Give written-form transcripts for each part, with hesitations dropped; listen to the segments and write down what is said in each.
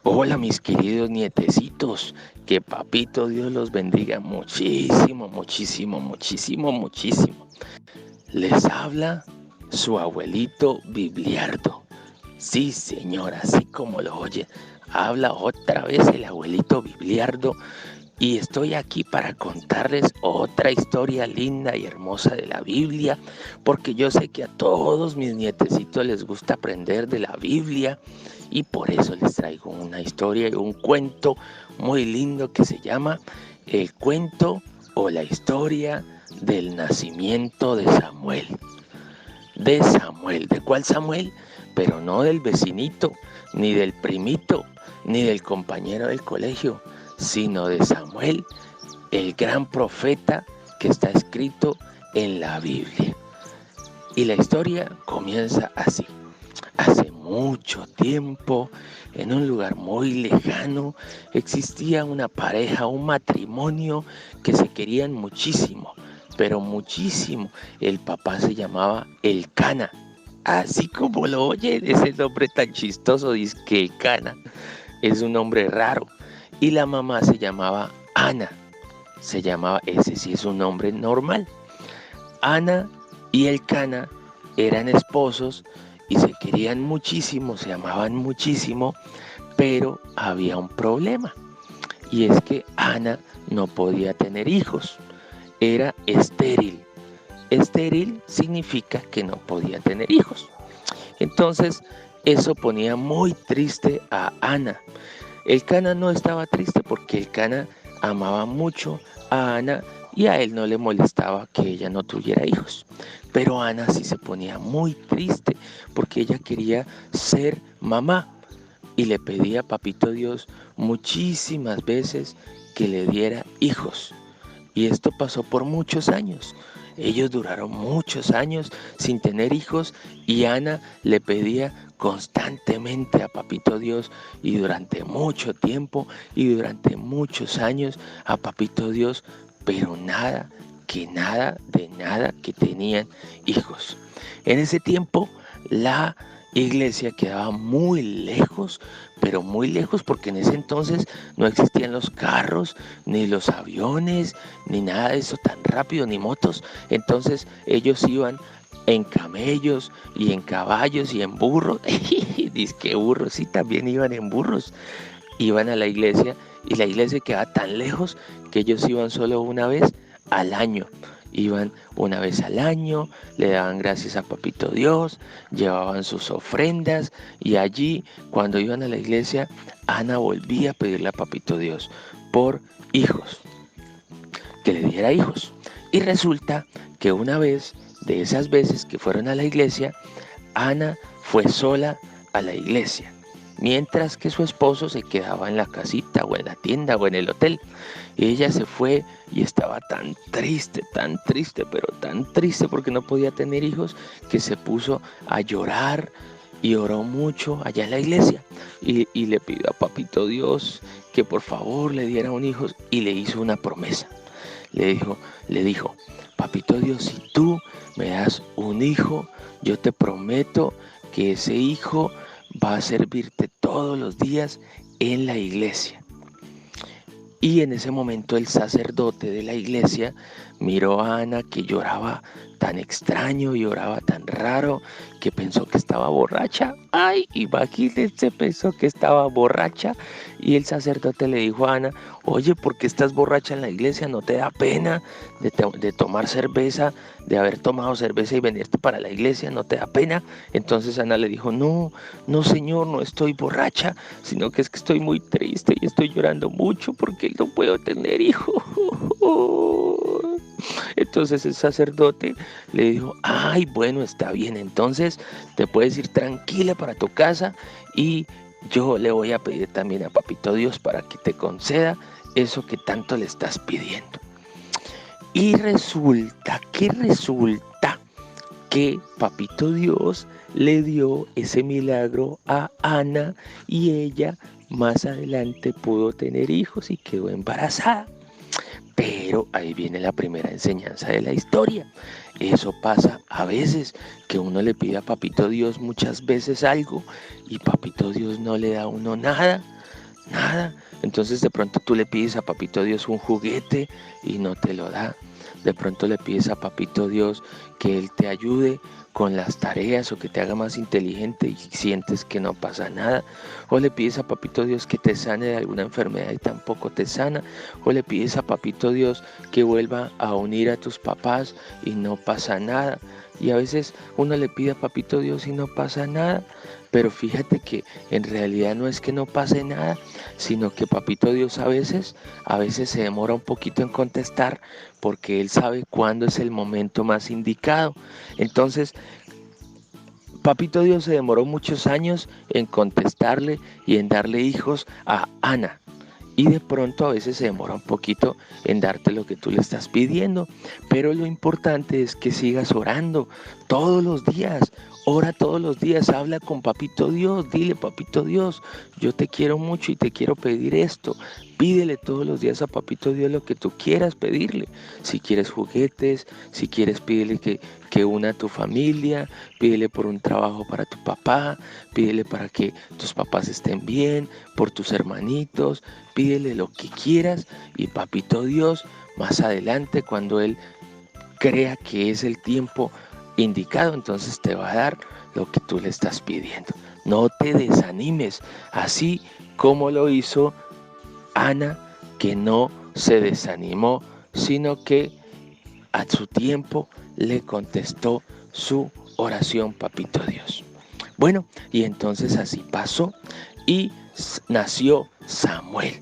Hola mis queridos nietecitos, que papito Dios los bendiga muchísimo, muchísimo, muchísimo, muchísimo. Les habla su abuelito Bibliardo. Sí señora, así como lo oye, habla otra vez el abuelito Bibliardo y estoy aquí para contarles otra historia linda y hermosa de la Biblia, porque yo sé que a todos mis nietecitos les gusta aprender de la Biblia y por eso les traigo una historia y un cuento muy lindo que se llama El cuento o la historia del nacimiento de Samuel. De Samuel, ¿de cuál Samuel? Pero no del vecinito, ni del primito, ni del compañero del colegio, sino de Samuel, el gran profeta que está escrito en la Biblia. Y la historia comienza así. Hace mucho tiempo, en un lugar muy lejano, existía una pareja, un matrimonio que se querían muchísimo, pero muchísimo. El papá se llamaba Elcana, así como lo oyen, ese nombre tan chistoso, dice que Elcana es un nombre raro. Y la mamá se llamaba Ana, ese sí es un nombre normal. Ana y Elcana eran esposos y se querían muchísimo, se amaban muchísimo, pero había un problema. Y es que Ana no podía tener hijos, era estéril. Estéril significa que no podía tener hijos. Entonces, eso ponía muy triste a Ana. Elcana no estaba triste porque Elcana amaba mucho a Ana y a él no le molestaba que ella no tuviera hijos. Pero Ana sí se ponía muy triste porque ella quería ser mamá y le pedía a Papito Dios muchísimas veces que le diera hijos. Y esto pasó por muchos años. Ellos duraron muchos años sin tener hijos y Ana le pedía constantemente a Papito Dios y durante mucho tiempo y durante muchos años a Papito Dios, pero nada, que nada, de nada que tenían hijos. En ese tiempo la iglesia quedaba muy lejos, pero muy lejos porque en ese entonces no existían los carros, ni los aviones, ni nada de eso tan rápido, ni motos. Entonces ellos iban en camellos y en caballos y en burros. Dice que burros, sí, también iban en burros. Iban a la iglesia y la iglesia quedaba tan lejos que ellos iban solo una vez al año. Iban una vez al año, le daban gracias a Papito Dios, llevaban sus ofrendas y allí, cuando iban a la iglesia, Ana volvía a pedirle a Papito Dios por hijos, que le diera hijos. Y resulta que una vez, de esas veces que fueron a la iglesia, Ana fue sola a la iglesia, mientras que su esposo se quedaba en la casita o en la tienda o en el hotel. Y ella se fue y estaba tan triste, pero tan triste porque no podía tener hijos, que se puso a llorar y oró mucho allá en la iglesia. Y le pidió a Papito Dios que por favor le diera un hijo y le hizo una promesa. Le dijo, Papito Dios, si tú me das un hijo, yo te prometo que ese hijo va a servirte todos los días en la iglesia. Y en ese momento el sacerdote de la iglesia miró a Ana, que lloraba tan extraño y lloraba tan raro, que pensó que estaba borracha. Ay, imagínense, pensó que estaba borracha. Y el sacerdote le dijo a Ana, oye, ¿por qué estás borracha en la iglesia? ¿No te da pena de tomar cerveza, de haber tomado cerveza y venirte para la iglesia? ¿No te da pena? Entonces Ana le dijo, no, no señor, no estoy borracha, sino que es que estoy muy triste y estoy llorando mucho porque no puedo tener hijos. Entonces el sacerdote le dijo, ay, bueno, está bien, entonces te puedes ir tranquila para tu casa y yo le voy a pedir también a Papito Dios para que te conceda eso que tanto le estás pidiendo. Y resulta que Papito Dios le dio ese milagro a Ana y ella más adelante pudo tener hijos y quedó embarazada. Pero ahí viene la primera enseñanza de la historia. Eso pasa a veces, que uno le pide a Papito Dios muchas veces algo y Papito Dios no le da a uno nada. Nada. Entonces de pronto tú le pides a Papito Dios un juguete y no te lo da. De pronto le pides a Papito Dios que Él te ayude con las tareas o que te haga más inteligente y sientes que no pasa nada. O le pides a Papito Dios que te sane de alguna enfermedad y tampoco te sana. O le pides a Papito Dios que vuelva a unir a tus papás y no pasa nada. Y a veces uno le pide a Papito Dios y no pasa nada. Pero fíjate que en realidad no es que no pase nada, sino que Papito Dios a veces se demora un poquito en contestar porque Él sabe cuándo es el momento más indicado. Entonces, Papito Dios se demoró muchos años en contestarle y en darle hijos a Ana. Y de pronto a veces se demora un poquito en darte lo que tú le estás pidiendo. Pero lo importante es que sigas orando todos los días. Ora todos los días, habla con Papito Dios, dile Papito Dios, yo te quiero mucho y te quiero pedir esto. Pídele todos los días a Papito Dios lo que tú quieras pedirle. Si quieres juguetes, si quieres pídele que una a tu familia, pídele por un trabajo para tu papá, pídele para que tus papás estén bien, por tus hermanitos, pídele lo que quieras y Papito Dios más adelante cuando Él crea que es el tiempo indicado, entonces te va a dar lo que tú le estás pidiendo. No te desanimes, así como lo hizo Ana, que no se desanimó, sino que a su tiempo le contestó su oración, Papito Dios. Bueno, y entonces así pasó y nació Samuel.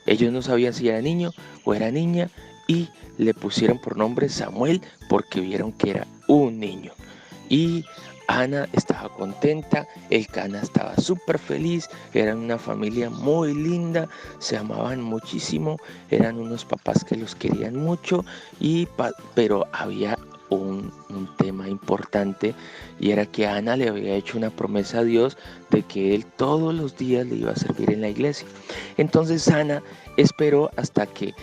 Ellos no sabían si era niño o era niña y le pusieron por nombre Samuel porque vieron que era un niño. Y Ana estaba contenta, el Cana estaba súper feliz, eran una familia muy linda, se amaban muchísimo, eran unos papás que los querían mucho, pero había un tema importante y era que Ana le había hecho una promesa a Dios de que él todos los días le iba a servir en la iglesia. Entonces Ana esperó hasta que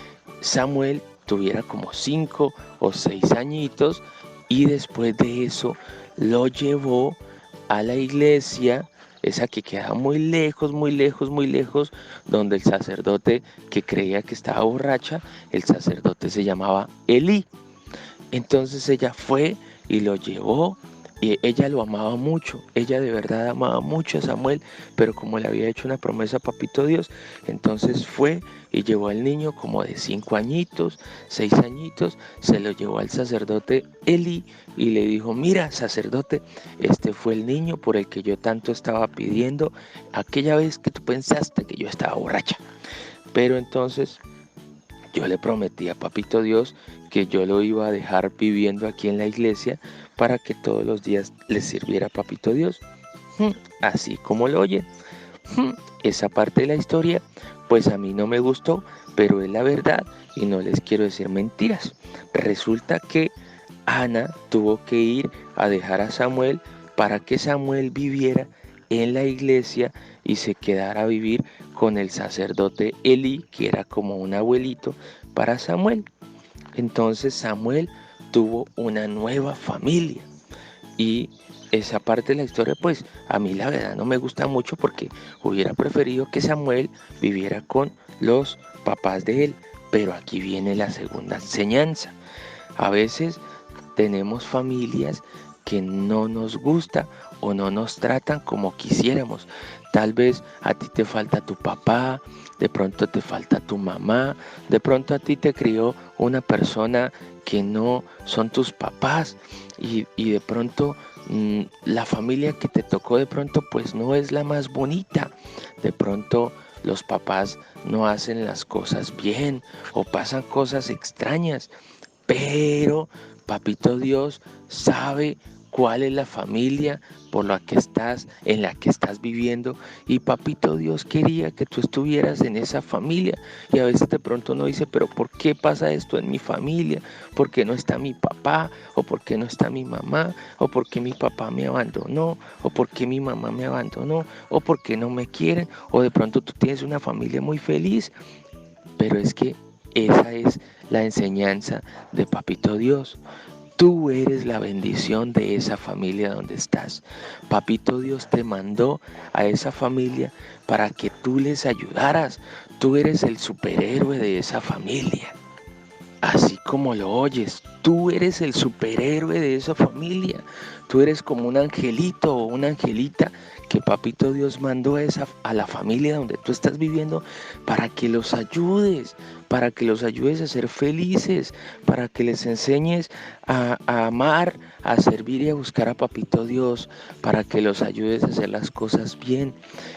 Samuel tuviera como 5 o 6 añitos y después de eso lo llevó a la iglesia, esa que quedaba muy lejos, muy lejos, muy lejos, donde el sacerdote que creía que estaba borracha, el sacerdote se llamaba Elí. Entonces ella fue y lo llevó y ella lo amaba mucho, ella de verdad amaba mucho a Samuel, pero como le había hecho una promesa a Papito Dios, entonces fue y llevó al niño como de 5 añitos, 6 añitos, se lo llevó al sacerdote Eli y le dijo, mira sacerdote, este fue el niño por el que yo tanto estaba pidiendo aquella vez que tú pensaste que yo estaba borracha. Pero entonces yo le prometí a Papito Dios que yo lo iba a dejar viviendo aquí en la iglesia para que todos los días le sirviera a Papito Dios. Así como lo oyen. Esa parte de la historia, pues a mí no me gustó, pero es la verdad y no les quiero decir mentiras. Resulta que Ana tuvo que ir a dejar a Samuel para que Samuel viviera en la iglesia y se quedara a vivir con el sacerdote Eli, que era como un abuelito para Samuel. Entonces Samuel tuvo una nueva familia y esa parte de la historia pues a mí la verdad no me gusta mucho porque hubiera preferido que Samuel viviera con los papás de él, pero aquí viene la segunda enseñanza. A veces tenemos familias que no nos gusta o no nos tratan como quisiéramos. Tal vez a ti te falta tu papá, de pronto te falta tu mamá, de pronto a ti te crió una persona que no son tus papás y de pronto la familia que te tocó de pronto pues no es la más bonita. De pronto los papás no hacen las cosas bien o pasan cosas extrañas, pero Papito Dios sabe cuál es la familia por la que estás, en la que estás viviendo, y Papito Dios quería que tú estuvieras en esa familia. Y a veces de pronto uno dice, pero ¿por qué pasa esto en mi familia? ¿Por qué no está mi papá? ¿O por qué no está mi mamá? ¿O por qué mi papá me abandonó? ¿O por qué mi mamá me abandonó? ¿O por qué no me quieren? O de pronto tú tienes una familia muy feliz, pero es que esa es la enseñanza de Papito Dios. Tú eres la bendición de esa familia donde estás. Papito Dios te mandó a esa familia para que tú les ayudaras. Tú eres el superhéroe de esa familia. Así como lo oyes, tú eres el superhéroe de esa familia. Tú eres como un angelito o una angelita que Papito Dios mandó a la familia donde tú estás viviendo para que los ayudes, para que los ayudes a ser felices, para que les enseñes a amar, a servir y a buscar a Papito Dios, para que los ayudes a hacer las cosas bien.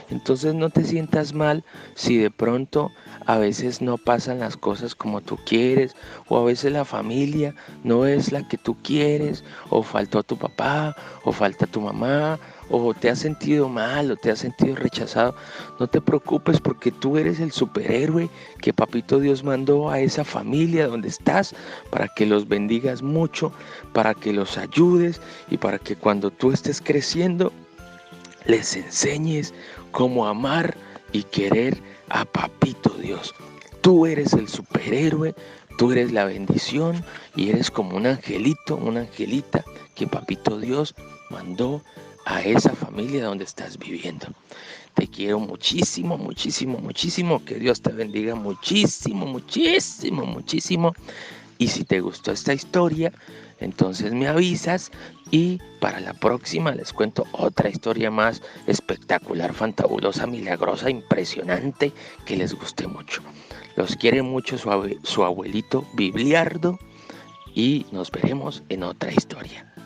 Entonces no te sientas mal si de pronto a veces no pasan las cosas como tú quieres, o a veces la familia no es la que tú quieres, o faltó tu papá, o falta tu mamá, o te has sentido mal, o te has sentido rechazado. No te preocupes porque tú eres el superhéroe que Papito Dios mandó a esa familia donde estás para que los bendigas mucho, para que los ayudes y para que cuando tú estés creciendo les enseñes cómo amar y querer a Papito Dios. Tú eres el superhéroe, tú eres la bendición y eres como un angelito, una angelita que Papito Dios mandó a esa familia donde estás viviendo. Te quiero muchísimo, muchísimo, muchísimo. Que Dios te bendiga muchísimo, muchísimo, muchísimo. Y si te gustó esta historia, entonces me avisas y para la próxima les cuento otra historia más espectacular, fantabulosa, milagrosa, impresionante, que les guste mucho. Los quiere mucho su abuelito Bibliardo y nos veremos en otra historia.